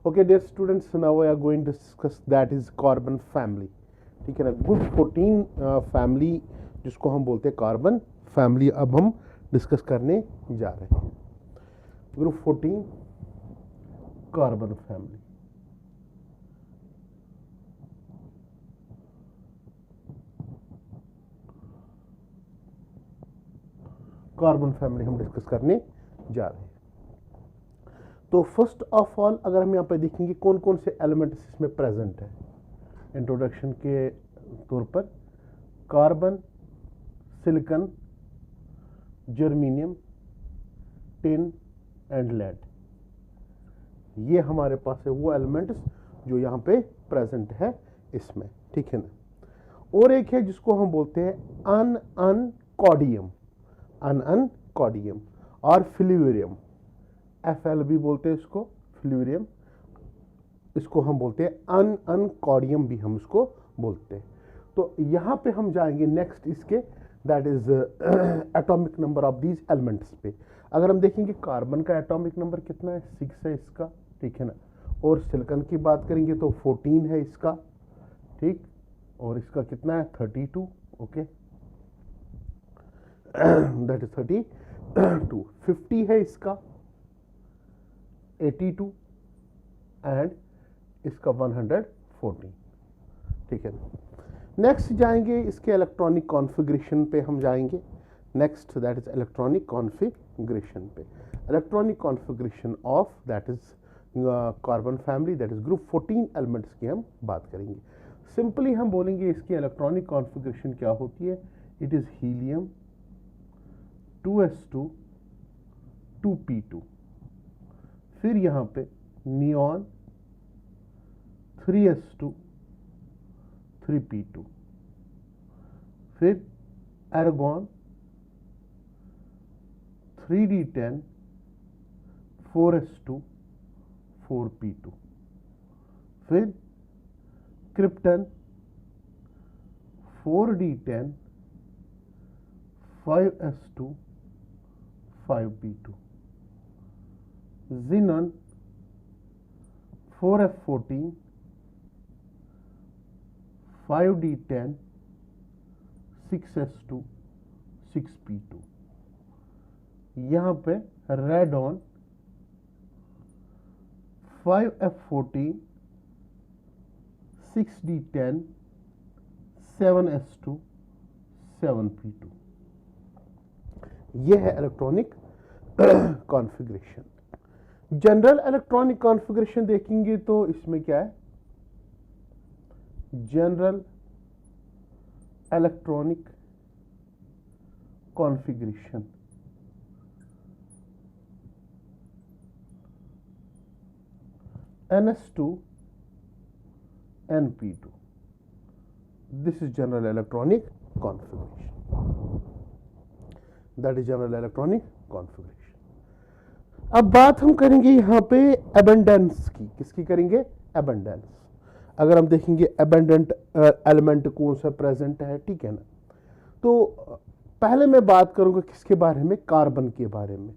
Okay dear students, now we are going to discuss that is carbon family. ठीक है ना, group 14 family जिसको हम बोलते हैं कार्बन फैमिली, अब हम डिस्कस करने जा रहे हैं। Group 14 carbon family. Carbon family हम डिस्कस करने जा रहे हैं। तो फर्स्ट ऑफ ऑल अगर हम यहाँ पे देखेंगे कौन कौन से एलिमेंट्स इसमें प्रेजेंट है, इंट्रोडक्शन के तौर पर carbon, silicon, germanium, tin and lead, ये हमारे पास है वो एलिमेंट्स जो यहाँ पे प्रेजेंट है इसमें। ठीक है ना। और एक है जिसको हम बोलते हैं अनअनकॉडियम, अनअनकॉडियम और फ्लूरियम, FL भी बोलते हैं इसको, फ्लूरियम, इसको हम बोलते हैं अनअनकॉडियम भी हम इसको बोलते हैं। तो यहाँ पे हम जाएंगे नेक्स्ट इसके, that is atomic number of these elements पे। अगर हम देखेंगे कार्बन का एटॉमिक नंबर कितना है, 6 है इसका। ठीक है ना। और सिलिकॉन की बात करेंगे तो 14 है इसका। ठीक, और इसका कितना है, 32। Okay, that is 32। 50 है इसका, 82 एंड इसका 114। ठीक है ना। नेक्स्ट जाएंगे इसके इलेक्ट्रॉनिक कॉन्फ़िगरेशन पे हम जाएंगे। Next that is electronic configuration पे, electronic configuration of that is carbon family, that is group 14 elements की हम बात करेंगे। सिंपली हम बोलेंगे इसकी इलेक्ट्रॉनिक कॉन्फ़िगरेशन क्या होती है, it is helium 2s2 2p2, फिर यहाँ पे नियॉन 3s2 3p2, फिर एर्गॉन 3d10 4s2 4p2, फिर krypton 4d10 5s2 5p2, xenon 4f14 5d10 6s2 6p2, यहाँ पे radon 5f14 6d10 7s2 7p2। यह है electronic configuration. General electronic configuration देखेंगे तो इसमें क्या है, general electronic configuration, ns2 np2, this is general electronic configuration, that is general electronic configuration। अब बात हम करेंगे यहाँ पे एबंडेंस की, किसकी करेंगे, एबंडेंस। अगर हम देखेंगे एबंडेंट एलिमेंट कौन सा प्रेजेंट है, ठीक है ना, तो पहले मैं बात करूंगा किसके बारे में, कार्बन के बारे में।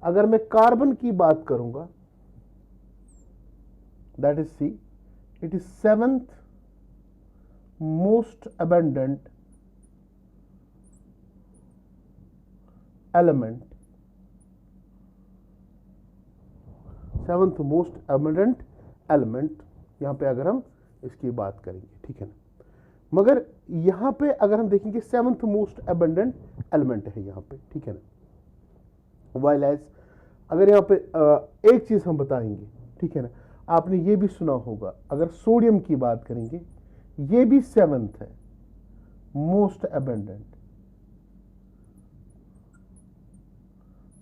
अगर मैं कार्बन की बात करूंगा, that is C, it is 7th most abundant element, 7th most abundant element यहाँ पे अगर हम इसकी बात करेंगे। ठीक है ना, मगर यहाँ पे अगर हम देखेंगे 7th मोस्ट abundant एलिमेंट है यहाँ पे। ठीक है ना, वाइल एज अगर यहाँ पे एक चीज हम बताएंगे, ठीक है ना, आपने ये भी सुना होगा, अगर सोडियम की बात करेंगे ये भी 7th है most abundant,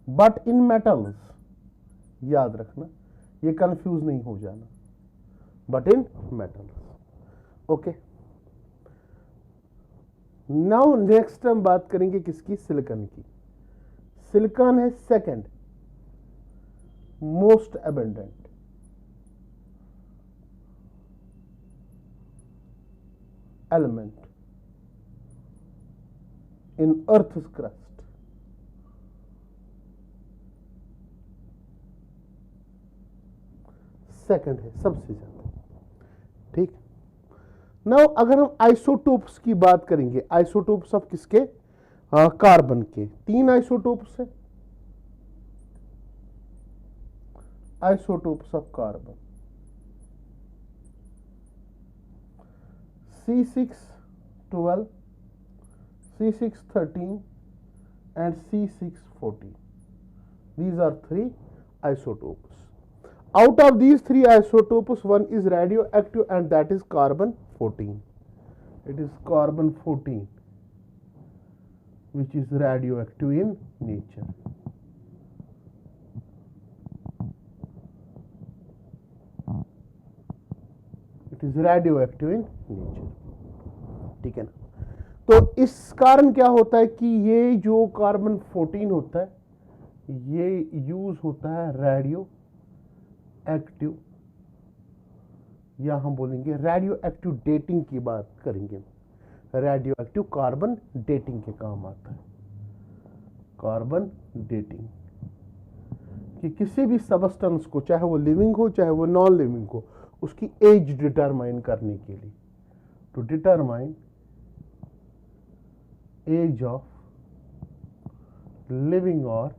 but in metals, याद रखना ये कंफ्यूज नहीं हो जाना, but in metals. Okay, now next हम बात करेंगे किसकी, सिलिकॉन की। सिलिकॉन है 2nd most abundant, element in Earth's crust. Second है सबसे ज्यादा। ठीक। नाउ अगर हम आइसोटोप्स की बात करेंगे, आइसोटोप्स ऑफ किसके, कार्बन के 3 आइसोटोप्स है, isotopes of carbon C612, C613 and C614. These are 3 isotopes. Out of these 3 isotopes, one is radioactive and that is carbon 14. It is carbon 14 which is radioactive in nature. It is radioactive in nature. ठीक है ना। तो इस कारण क्या होता है कि ये जो कार्बन 14 होता है ये यूज होता है रेडियो एक्टिव, या हम बोलेंगे रेडियो एक्टिव डेटिंग की बात करेंगे, रेडियो एक्टिव कार्बन डेटिंग के काम आता है। कार्बन डेटिंग कि किसी भी सबस्टेंस को, चाहे वो लिविंग हो चाहे वो नॉन लिविंग हो, उसकी एज डिटरमाइन करने के लिए, to determine age of living और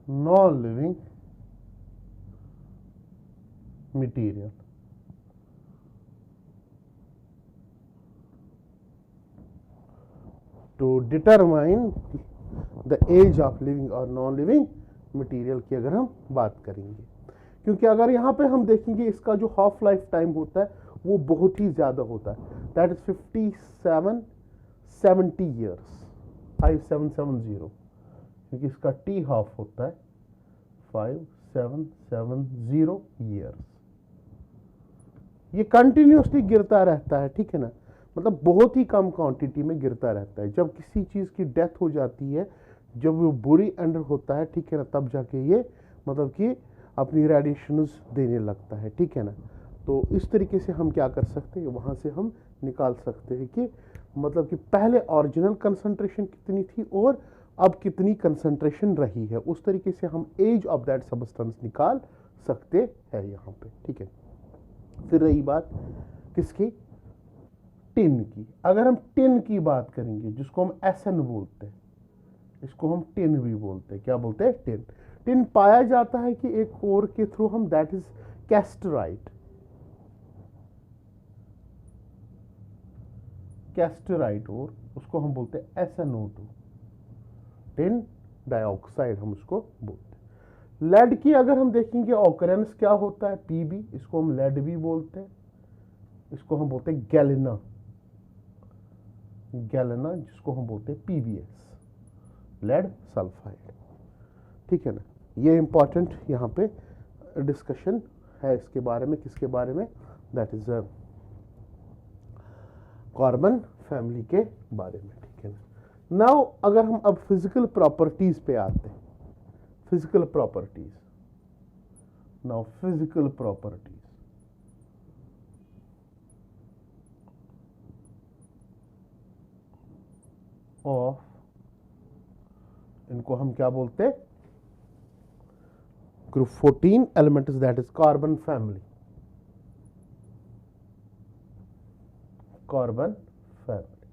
non living material. To determine the age of living or non-living material की अगर हम बात करेंगे, क्योंकि अगर यहाँ पे हम देखेंगे इसका जो हाफ लाइफ टाइम होता है वो बहुत ही ज़्यादा होता है, दैट इज 5770 ईयर्स, 5770, क्योंकि इसका टी हाफ होता है 5770 ईयर्स। ये कंटिन्यूसली गिरता रहता है, ठीक है ना, मतलब बहुत ही कम क्वांटिटी में गिरता रहता है। जब किसी चीज़ की डेथ हो जाती है, जब वो बुरी एंडर होता है, ठीक है ना, तब जाके ये मतलब कि अपनी रेडिएशंस देने लगता है, ठीक है ना। तो इस तरीके से हम क्या कर सकते हैं, वहाँ से हम निकाल सकते हैं कि मतलब कि पहले ओरिजिनल कंसंट्रेशन कितनी थी और अब कितनी कंसंट्रेशन रही है, उस तरीके से हम एज ऑफ दैट सबस्टेंस निकाल सकते हैं यहाँ पे, ठीक है। फिर रही बात किसकी, टिन की। अगर हम टिन की बात करेंगे, जिसको हम एसन बोलते हैं, इसको हम टिन भी बोलते हैं, क्या बोलते हैं, टिन। टिन पाया जाता है कि एक ओर के थ्रू हम, दैट इज कैस्टराइट, कैस्टराइट ओर, उसको हम बोलते हैं SnO2, टिन डाइऑक्साइड हम उसको बोलते हैं। लेड की अगर हम देखेंगे ऑकरेंस क्या होता है, Pb, इसको हम लेड भी बोलते हैं, इसको हम बोलते हैं गैलेना, गैलेना जिसको हम बोलते हैं PbS, लेड सल्फाइड, ठीक है ना। ये इंपॉर्टेंट यहाँ पे डिस्कशन है इसके बारे में, किसके बारे में, दैट इज कार्बन फैमिली के बारे में, ठीक है ना। नाउ अगर हम अब फिजिकल प्रॉपर्टीज पे आते हैं, physical properties, now physical properties of, इनको हम क्या बोलते हैं, group 14 elements, that is carbon family, carbon family.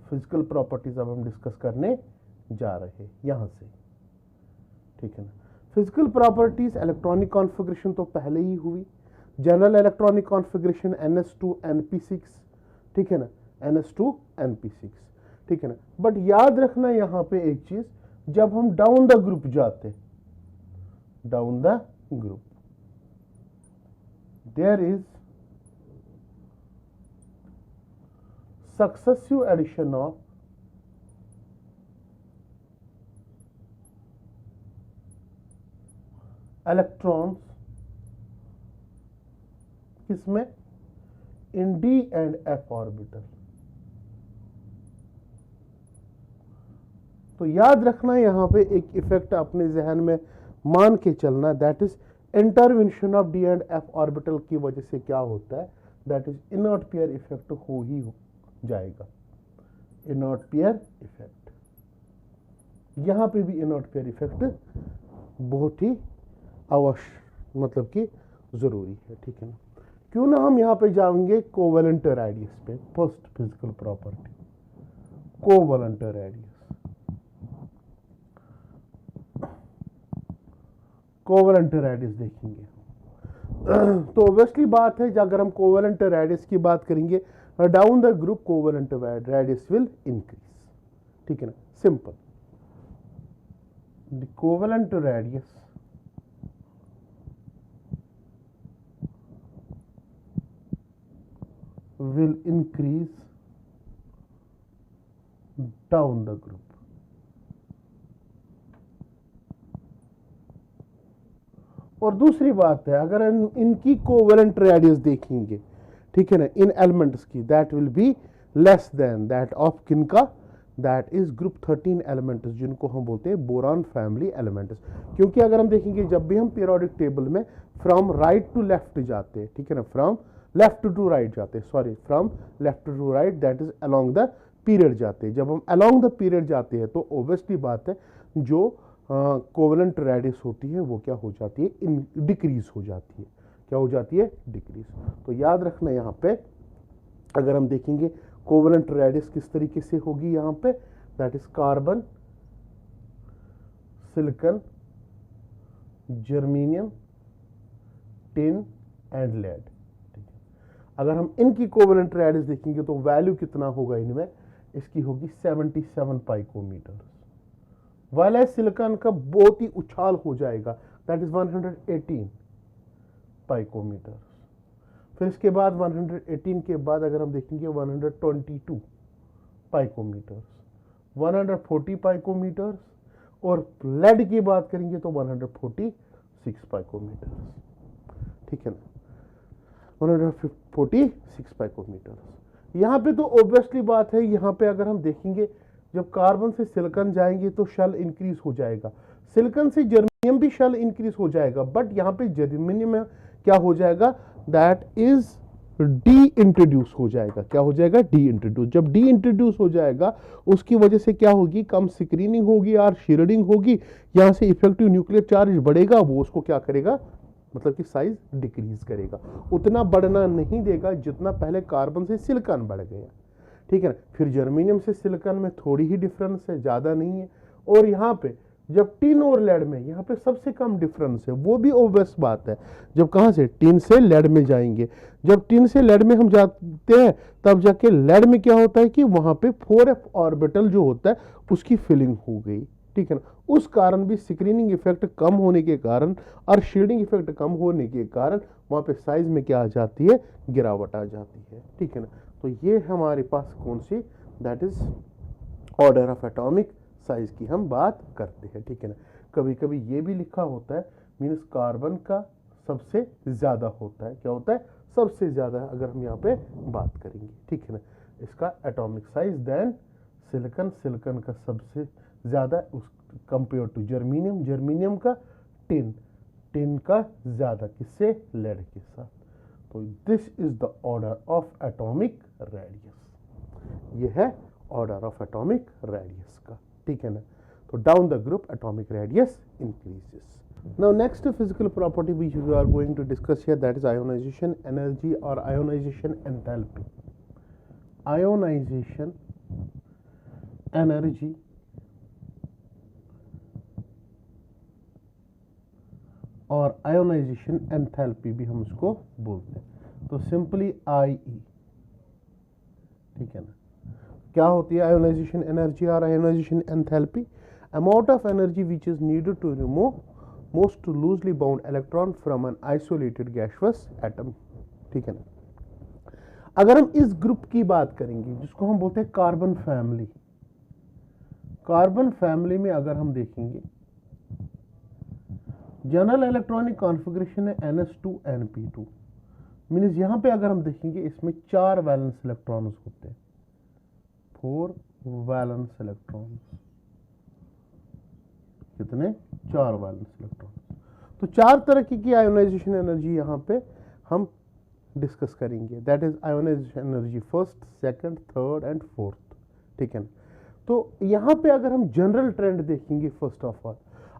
Physical properties अब हम डिस्कस करने जा रहे हैं यहां से, ठीक है ना। फिजिकल प्रॉपर्टीज, इलेक्ट्रॉनिक कॉन्फ़िगरेशन तो पहले ही हुई, जनरल इलेक्ट्रॉनिक कॉन्फ़िगरेशन NS2NP6, ठीक है ना, NS2NP6, ठीक है ना। बट याद रखना यहां पे एक चीज, जब हम डाउन द ग्रुप जाते, down the group, there is successive addition of electrons किसमें, in d and f orbital. तो याद रखना यहां पे एक इफेक्ट अपने जहन में मान के चलना, that is intervention of d and f orbital की वजह से क्या होता है, that is inert pair effect हो जाएगा, इनर्ट पेयर इफेक्ट। यहां पे भी इनर्ट पेयर इफेक्ट बहुत ही आवश्यक मतलब कि ज़रूरी है, ठीक है ना। क्यों ना हम यहाँ पे जाएंगे कोवेलेंट रेडियस पे। First physical property covalent radius. Covalent radius देखेंगे तो ऑब्वियसली बात है, अगर हम कोवेलेंट रेडियस की बात करेंगे, down the group covalent radius will increase, ठीक है ना, simple. The covalent radius will increase down the group. और दूसरी बात है, अगर इनकी कोवेलेंट रेडियस देखेंगे, ठीक है ना, इन एलिमेंट्स की, that will be less than that of किनका, दैट इज ग्रुप 13 एलिमेंट्स, जिनको हम बोलते हैं बोरॉन फैमिली एलिमेंट्स। क्योंकि अगर हम देखेंगे, जब भी हम पीरियोडिक टेबल में फ्रॉम राइट टू लेफ्ट जाते हैं, ठीक है ना, फ्रॉम लेफ्ट टू राइट जाते हैं, sorry from left to right, that is along the period जाते हैं। जब हम अलोंग द पीरियड जाते हैं तो ऑब्वियसली बात है, जो कोवेलेंट रेडियस होती है वो क्या हो जाती है, डिक्रीज हो जाती है। क्या हो जाती है, डिक्रीज। तो याद रखना यहाँ पे, अगर हम देखेंगे कोवेलेंट रेडियस किस तरीके से होगी यहाँ पे, that is carbon, silicon, germanium, tin and lead. अगर हम इनकी कोवेलेंट रेडियस देखेंगे तो वैल्यू कितना होगा इनमें, इसकी होगी 77 पाइकोमीटर। वाला सिलिकॉन का बहुत ही उछाल हो जाएगा, दैट इज 118 पाइकोमीटर। फिर इसके बाद 118 के बाद अगर हम देखेंगे 122 पाइकोमीटर, 140 पाइकोमीटर, और लेड की बात करेंगे तो 146 पाइकोमीटर, ठीक है ना, 146 पाइकोमीटर। यहाँ पे तो ऑब्वियसली बात है, यहाँ पे अगर हम देखेंगे, जब कार्बन से सिलिकॉन जाएंगे तो शेल इंक्रीज हो जाएगा, सिलिकॉन से जर्मेनियम भी शेल इंक्रीज हो जाएगा, बट यहाँ पे जर्मेनियम में क्या हो जाएगा, दैट इज डी इंट्रोड्यूस हो जाएगा। क्या हो जाएगा, डी इंट्रोड्यूस। जब डी इंट्रोड्यूस हो जाएगा, उसकी वजह से क्या होगी, कम स्क्रीनिंग होगी और शील्डिंग होगी, यहाँ से इफेक्टिव न्यूक्लियर चार्ज बढ़ेगा, वो उसको क्या करेगा, मतलब कि साइज डिक्रीज करेगा, उतना बढ़ना नहीं देगा जितना पहले कार्बन से सिलिकॉन बढ़ गया, ठीक है ना। फिर जर्मेनियम से सिलिकॉन में थोड़ी ही डिफरेंस है, ज़्यादा नहीं है। और यहाँ पे जब टिन और लेड में, यहाँ पे सबसे कम डिफरेंस है, वो भी ऑब्वियस बात है। जब कहाँ से, टिन से लेड में जाएंगे, जब टिन से लेड में हम जाते हैं, तब जाके लेड में क्या होता है कि वहाँ पे 4f ऑर्बिटल जो होता है उसकी फिलिंग हो गई, ठीक है ना। उस कारण भी स्क्रीनिंग इफेक्ट कम होने के कारण और शील्डिंग इफेक्ट कम होने के कारण वहाँ पे साइज में क्या आ जाती है, गिरावट आ जाती है, ठीक है ना। तो ये हमारे पास कौन सी, that is order of atomic size की हम बात करते हैं, ठीक है ना। कभी कभी ये भी लिखा होता है, मीन्स कार्बन का सबसे ज़्यादा होता है, क्या होता है, सबसे ज़्यादा, अगर हम यहाँ पे बात करेंगे, ठीक है ना, इसका atomic size then silicon, silicon का सबसे ज़्यादा उस कंपेयर टू जर्मेनियम, जर्मेनियम का टिन, टिन का ज़्यादा किससे, लेड के साथ। तो this is the order of atomic radius, ये है ऑर्डर ऑफ एटॉमिक रेडियस का, ठीक है ना। तो down the group atomic radius increases. Now next physical property which we are going to discuss here, that is ionization energy or ionization enthalpy. Ionization energy और ionization enthalpy भी हम इसको बोलते हैं। तो सिंपली IE, ठीक है ना। क्या होती है आयोनाइजेशन एनर्जी और ionization enthalpy? Amount of energy which is needed to remove most loosely bound electron from an isolated gaseous atom, ठीक है ना। अगर हम इस ग्रुप की बात करेंगे जिसको हम बोलते हैं कार्बन फैमिली, कार्बन फैमिली में अगर हम देखेंगे जनरल इलेक्ट्रॉनिक कॉन्फ़िगरेशन है NS2 मीन्स यहाँ पे अगर हम देखेंगे इसमें 4 वैलेंस इलेक्ट्रॉन्स होते हैं, 4 वैलेंस इलेक्ट्रॉन्स, कितने, 4 वैलेंस इलेक्ट्रॉन्स। तो 4 तरह की आयोनाइजेशन एनर्जी यहाँ पे हम डिस्कस करेंगे, that is ionization energy first, second, third and fourth, ठीक है ना। तो यहाँ पे अगर हम जनरल ट्रेंड देखेंगे, first of all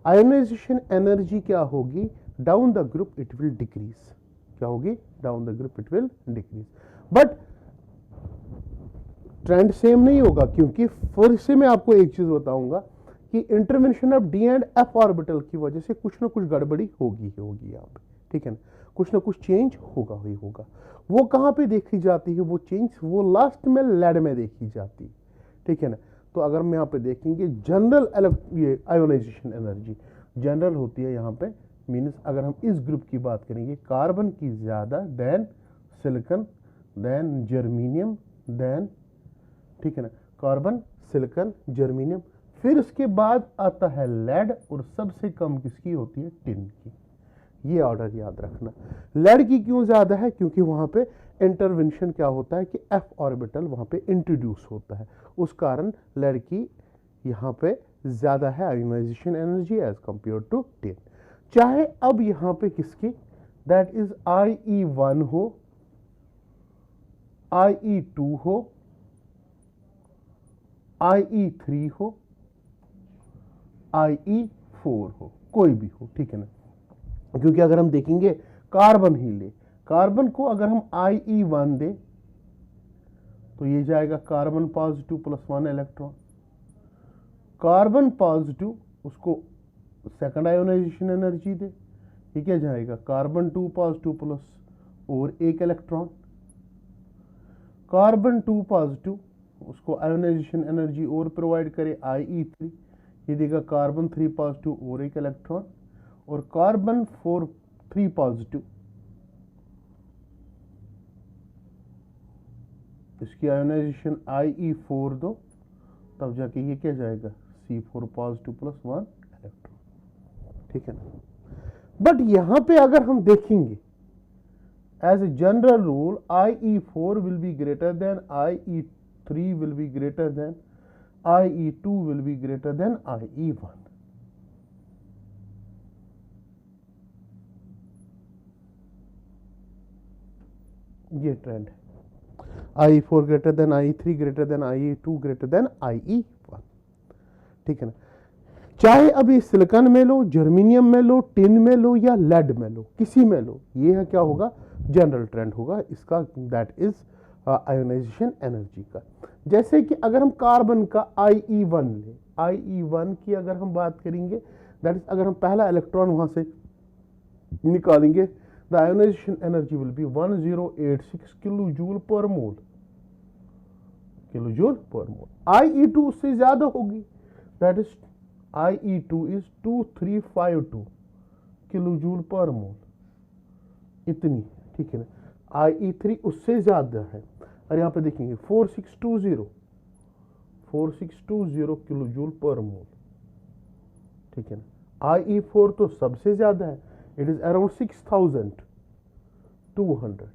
ionization energy क्या होगी, down the group it will decrease, क्या होगी, down the group it will decrease, but trend same नहीं होगा, क्योंकि फिर से मैं आपको एक चीज बताऊंगा कि intervention of D and F orbital की वजह से कुछ ना कुछ गड़बड़ी होगी ही होगी यहाँ पे, ठीक है ना, कुछ ना कुछ चेंज होगा ही होगा। वो कहाँ पे देखी जाती है वो चेंज, वो लास्ट में लेड में देखी जाती है, ठीक है ना। तो अगर हम यहाँ पे देखेंगे जनरल ये आयोनाइजेशन एनर्जी जनरल होती है यहाँ पे, मीन्स अगर हम इस ग्रुप की बात करेंगे कार्बन की ज़्यादा than silicon than germanium than, ठीक है ना, कार्बन सिलिकॉन जर्मीनियम, फिर उसके बाद आता है लेड और सबसे कम किसकी होती है, टिन की। ये ऑर्डर याद रखना। लेड की क्यों ज़्यादा है, क्योंकि वहाँ पे इंटरवेंशन क्या होता है कि एफ ऑर्बिटल वहाँ पे इंट्रोड्यूस होता है, उस कारण लेड की यहाँ पे ज़्यादा है ionization energy as compare to tin. चाहे अब यहाँ पे किसकी, दैट इज IE1 हो, IE2 हो, IE3 हो, IE4 हो, कोई भी हो, ठीक है ना। क्योंकि अगर हम देखेंगे कार्बन ही ले, कार्बन को अगर हम IE1 दे तो ये जाएगा carbon positive +1 electron, carbon positive उसको सेकंड आयोनाइजेशन एनर्जी दे, ये क्या जाएगा कार्बन 2 पॉजिटिव प्लस और 1 इलेक्ट्रॉन, कार्बन 2 पॉजिटिव उसको आयोनाइजेशन एनर्जी और प्रोवाइड करे IE3, ये देगा कार्बन 3 पॉजिटिव और 1 इलेक्ट्रॉन, और कार्बन 3 पॉजिटिव इसकी आयोनाइजेशन IE4 दो, तब जाके ये क्या जाएगा C4 पॉजिटिव +1 इलेक्ट्रॉन, ठीक है ना। बट यहां पे अगर हम देखेंगे as a general rule IE4 will be greater than IE3 will be greater than IE2 will be greater than IE1। ये ट्रेंड है, IE4 greater than IE3 greater than IE2 greater than IE1, ठीक है ना। चाहे अभी silicon में लो, germanium में लो, tin में लो या लेड में लो, किसी में लो, ये है क्या होगा, जनरल ट्रेंड होगा इसका, दैट इज आयोनाइजेशन एनर्जी का। जैसे कि अगर हम कार्बन का IE1 ले, IE1 की अगर हम बात करेंगे, दैट इज अगर हम पहला इलेक्ट्रॉन वहां से निकालेंगे, the ionization energy will be 1086 kilo joule per mole, kilo joule per mole. IE2 उससे ज्यादा होगी, that is IE2 is 2352 kilo joule per mole, इतनी, ठीक है ना। IE3 उससे ज्यादा है, और यहाँ पे देखेंगे 4620 किलो जूल पर मोल, ठीक है ना। IE4 तो सबसे ज्यादा है, it is around 6200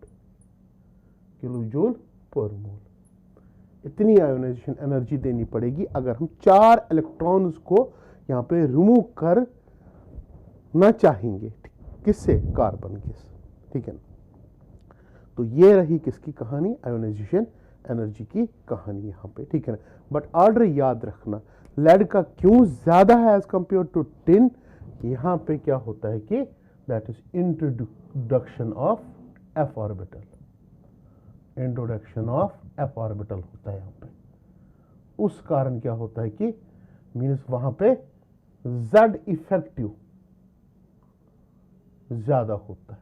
kilo joule per mole. इतनी आयोनाइजेशन एनर्जी देनी पड़ेगी अगर हम 4 इलेक्ट्रॉन्स को यहाँ पे रिमूव कर ना चाहेंगे, किससे, कार्बन के, ठीक है ना। तो ये रही किसकी कहानी, आयोनाइजेशन एनर्जी की कहानी यहाँ पे, ठीक है ना। बट ऑर्डर याद रखना, लेड का क्यों ज्यादा है एज कंपेयर टू टिन, यहाँ पे क्या होता है कि that is introduction of F orbital, introduction of F orbital होता है यहाँ पे, उस कारण क्या होता है कि मीन्स वहां पे Z इफेक्टिव ज्यादा होता है,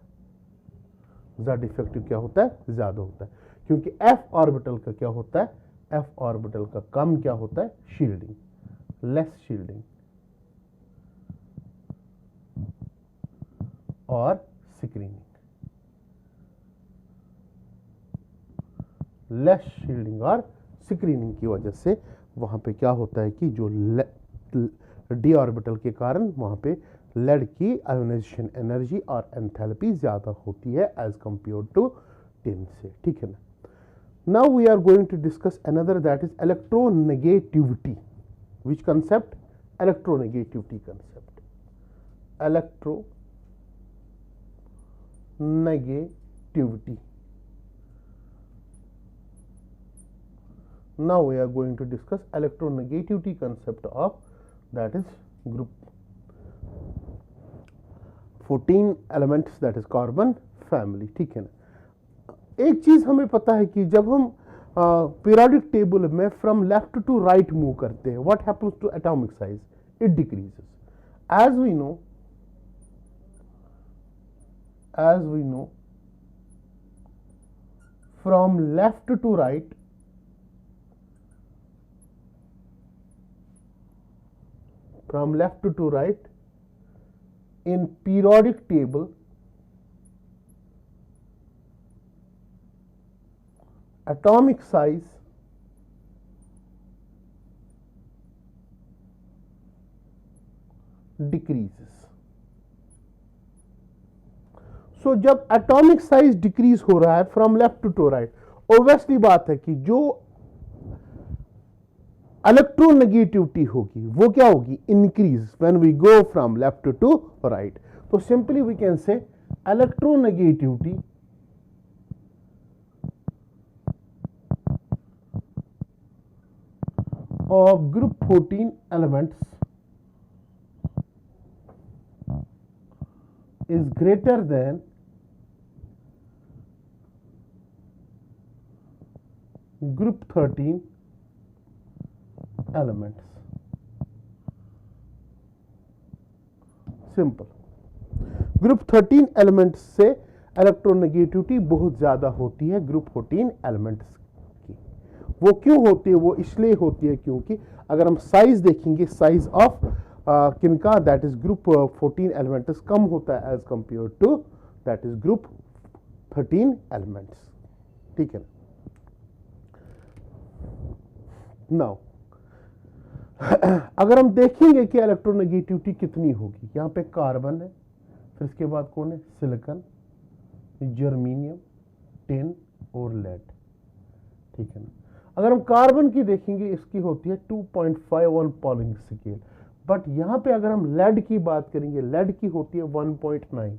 Z इफेक्टिव क्या होता है, ज्यादा होता है, क्योंकि F ऑर्बिटल का क्या होता है, F ऑर्बिटल का कम क्या होता है, शील्डिंग, लेस शील्डिंग और स्क्रीनिंग, लेस शील्डिंग और स्क्रीनिंग की वजह से वहां पे क्या होता है कि जो डी ऑर्बिटल के कारण वहां पे लेड की आयोनाइजेशन एनर्जी और एंथैल्पी ज्यादा होती है एज कंपेयर टू टिन से, ठीक है ना। Now we are going to discuss another, that is electronegativity. Which concept, electronegativity concept, electronegativity. Now we are going to discuss electronegativity concept of, that is, group 14 elements that is carbon family, ठीक है ना। एक चीज हमें पता है कि जब हम पीरियोडिक टेबल में from left to right move करते हैं, what happens to atomic size, it decreases. as we know from left to right, in periodic table atomic size decreases. So जब एटॉमिक साइज डिक्रीज हो रहा है from left to right, obviously बात है कि जो इलेक्ट्रोनेगेटिविटी होगी वो क्या होगी, increase when we go from left to right. तो simply we can say electronegativity of group 14 elements is greater than group 13 elements. Simple, group 13 elements से इलेक्ट्रोनेगेटिविटी बहुत ज्यादा होती है ग्रुप 14 एलिमेंट्स की। वो क्यों होती है, वो इसलिए होती है क्योंकि अगर हम साइज देखेंगे, साइज ऑफ किनका, दैट इज ग्रुप 14 एलिमेंट्स कम होता है as compare to that is group 13 elements, ठीक है ना। नाउ अगर हम देखेंगे कि इलेक्ट्रोनेगेटिविटी कितनी होगी, यहां पे कार्बन है, फिर इसके बाद कौन है, सिलिकॉन, जर्मेनियम, टिन और लेड, ठीक है ना। अगर हम कार्बन की देखेंगे, इसकी होती है 2.51 पॉलिंग स्केल, बट यहां पे अगर हम लेड की बात करेंगे, लेड की होती है 1.9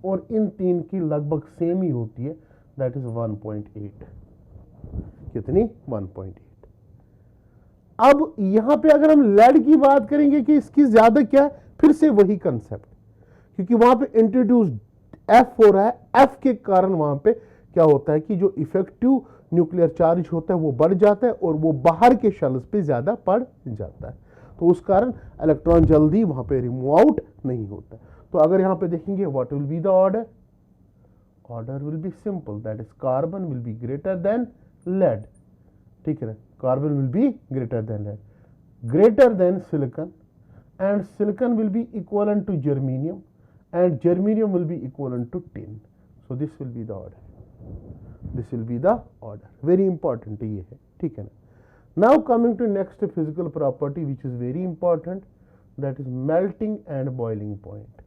और इन तीन की लगभग सेम ही होती है, दैट इज 1.8। कितनी, 1.8। अब यहां पे अगर हम लेड की बात करेंगे कि इसकी ज्यादा क्या है, फिर से वही कंसेप्ट, क्योंकि वहां पे इंट्रोड्यूस एफ हो रहा है, एफ के कारण वहां पे क्या होता है कि जो इफेक्टिव न्यूक्लियर चार्ज होता है वो बढ़ जाता है और वो बाहर के शेल्स पे ज्यादा पड़ जाता है, तो उस कारण इलेक्ट्रॉन जल्दी वहां पे रिमूव आउट नहीं होता। तो अगर यहां पे देखेंगे what will be the order, order will be simple, that is carbon will be greater than lead, ठीक है ना। Carbon will be greater than lead, greater than silicon, and silicon will be equivalent to germanium and germanium will be equivalent to tin. So this will be the order, this will be the order, very important ये है, ठीक है ना। Now coming to next physical property which is very important, that is melting and boiling point,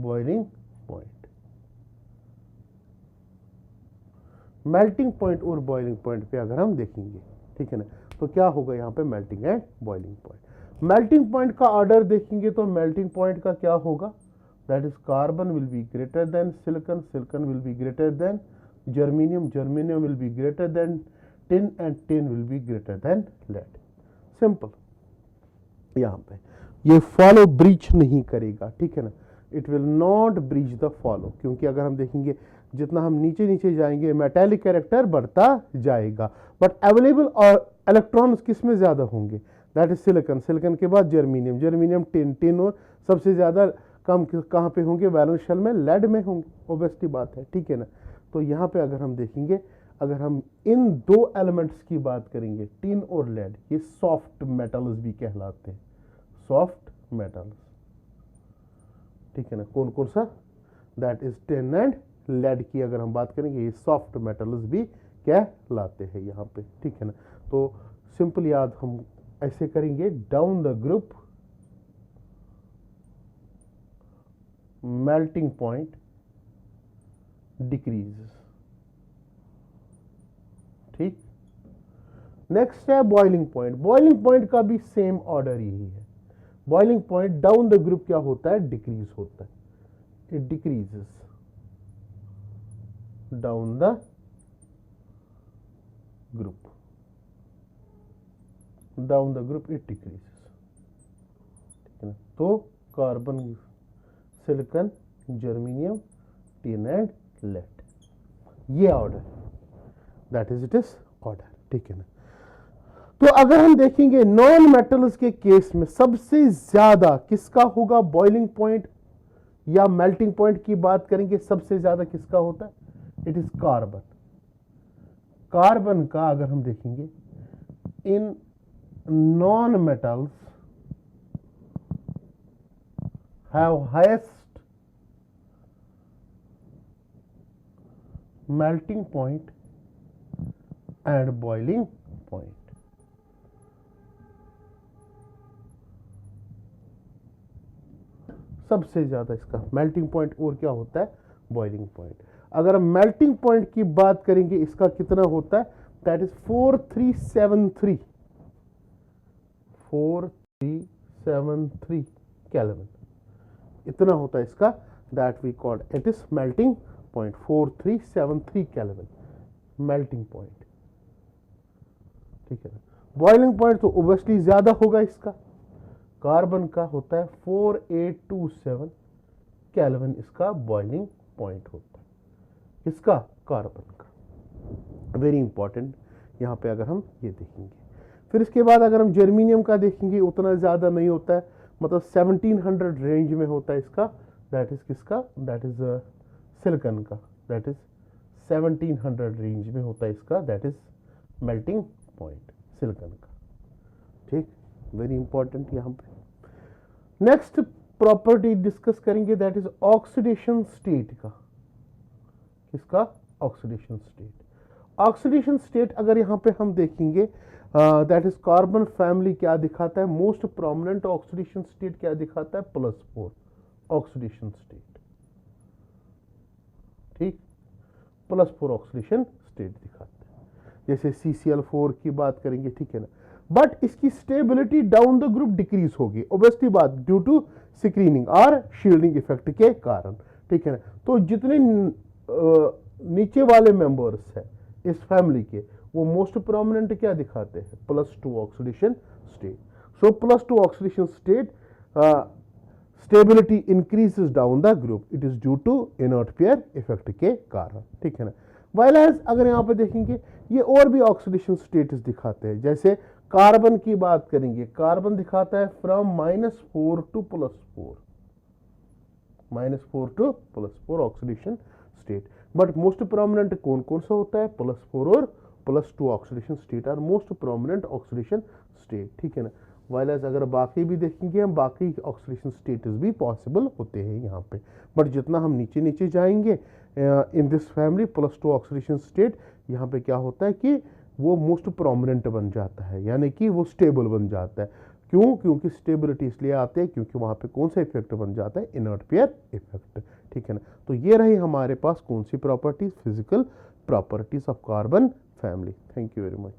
boiling point, melting point और boiling point पे अगर हम देखेंगे, ठीक है ना, तो क्या होगा यहाँ पे melting and boiling point. Melting point का ऑर्डर देखेंगे तो मेल्टिंग पॉइंट का क्या होगा, that is carbon will be greater than silicon, silicon will be greater than germanium, germanium will be greater than tin and tin will be greater than lead. Simple, यहाँ पे ये follow breach नहीं करेगा, ठीक है ना, it will not breach the follow, क्योंकि अगर हम देखेंगे जितना हम नीचे नीचे जाएंगे मेटालिक कैरेक्टर बढ़ता जाएगा, बट अवेलेबल और इलेक्ट्रॉन्स किस में ज्यादा होंगे, दैट इज सिलिकॉन, सिलिकॉन के बाद जर्मेनियम, जर्मेनियम टिन, टिन और सबसे ज्यादा कम कहाँ पे होंगे, वैलेंस शेल में लेड में होंगे, ऑब्वियसली बात है, ठीक है ना। तो यहाँ पे अगर हम देखेंगे, अगर हम इन दो एलिमेंट्स की बात करेंगे, टिन और लेड, ये सॉफ्ट मेटल्स भी कहलाते हैं, सॉफ्ट मेटल्स, ठीक है ना। कौन कौन सा, that is tin and lead की अगर हम बात करेंगे, ये सॉफ्ट मेटल्स भी कहलाते हैं यहाँ पे, ठीक है ना। तो सिंपल याद हम ऐसे करेंगे, down the group melting point decreases, ठीक। नेक्स्ट है बॉइलिंग पॉइंट, बॉइलिंग पॉइंट का भी सेम ऑर्डर यही है, boiling point down the group क्या होता है, डिक्रीज होता है, it decreases down the group, down the group it decreases, ठीक है ना। तो carbon, silicon, germanium, tin and lead, ये order, that is it is order, ठीक है ना। तो अगर हम देखेंगे नॉन मेटल्स के केस में सबसे ज्यादा किसका होगा बॉइलिंग पॉइंट या मेल्टिंग पॉइंट की बात करेंगे, सबसे ज्यादा किसका होता है, इट इज कार्बन। कार्बन का अगर हम देखेंगे in non metals have highest melting point and boiling point. सबसे ज्यादा इसका मेल्टिंग पॉइंट और क्या होता है, बॉइलिंग पॉइंट। अगर हम मेल्टिंग पॉइंट की बात करेंगे इसका कितना होता है, दैट इज 4373 केल्विन, इतना होता है इसका, that we called it is melting point, 4373 kelvin melting point, ठीक है ना। बॉइलिंग पॉइंट तो ओब्वियसली ज्यादा होगा इसका, कार्बन का होता है 4827 केल्विन, इसका बॉइलिंग पॉइंट होता है, इसका कार्बन का, वेरी इंपॉर्टेंट यहाँ पे अगर हम ये देखेंगे। फिर इसके बाद अगर हम जर्मेनियम का देखेंगे उतना ज़्यादा नहीं होता है, मतलब 1700 रेंज में होता है इसका, दैट इज किसका, दैट इज सिलिकॉन का, दैट इज 1700 रेंज में होता है इसका, that is melting point silicon का, ठीक, वेरी इंपॉर्टेंट। यहाँ पे नेक्स्ट प्रॉपर्टी डिस्कस करेंगे दैट इज ऑक्सीडेशन स्टेट का, किसका, ऑक्सीडेशन स्टेट। ऑक्सीडेशन स्टेट अगर यहाँ पे हम देखेंगे दैट इज कार्बन फैमिली क्या दिखाता है, मोस्ट प्रोमिनेंट ऑक्सीडेशन स्टेट क्या दिखाता है, +4 ऑक्सीडेशन स्टेट, ठीक, +4 ऑक्सीडेशन स्टेट दिखाता है। जैसे CCl4 की बात करेंगे, ठीक है ना, बट इसकी stability down the group decrease होगी, ऑब्वियसली बात, ड्यू टू स्क्रीनिंग और शील्डिंग इफेक्ट के कारण, ठीक है ना। तो जितने नीचे वाले मेंबर्स हैं इस फैमिली के, वो मोस्ट प्रोमिनेंट क्या दिखाते हैं, +2 oxidation state. So +2 oxidation state stability increases down the group, it is due to inert pair effect के कारण, ठीक है ना। वाइलेंस अगर यहाँ पे देखेंगे ये और भी ऑक्सीडेशन स्टेटस दिखाते हैं, जैसे कार्बन की बात करेंगे, कार्बन दिखाता है फ्रॉम -4 to +4, -4 to +4 oxidation state, but most prominent कौन कौन सा होता है, +4 और +2 oxidation state are most prominent oxidation state, ठीक है ना। वाइलेंस अगर बाकी भी देखेंगे हम, बाकी ऑक्सीडेशन स्टेटस भी पॉसिबल होते हैं यहाँ पे, बट जितना हम नीचे नीचे जाएंगे in this family, +2 oxidation state यहाँ पे क्या होता है कि वो मोस्ट प्रोमिनेंट बन जाता है, यानी कि वो स्टेबल बन जाता है। क्यों, क्योंकि स्टेबिलिटी इसलिए आती है क्योंकि वहाँ पे कौन सा इफेक्ट बन जाता है, इनर्ट पेयर इफेक्ट, ठीक है ना। तो ये रही हमारे पास कौन सी properties, physical properties of carbon family. Thank you very much.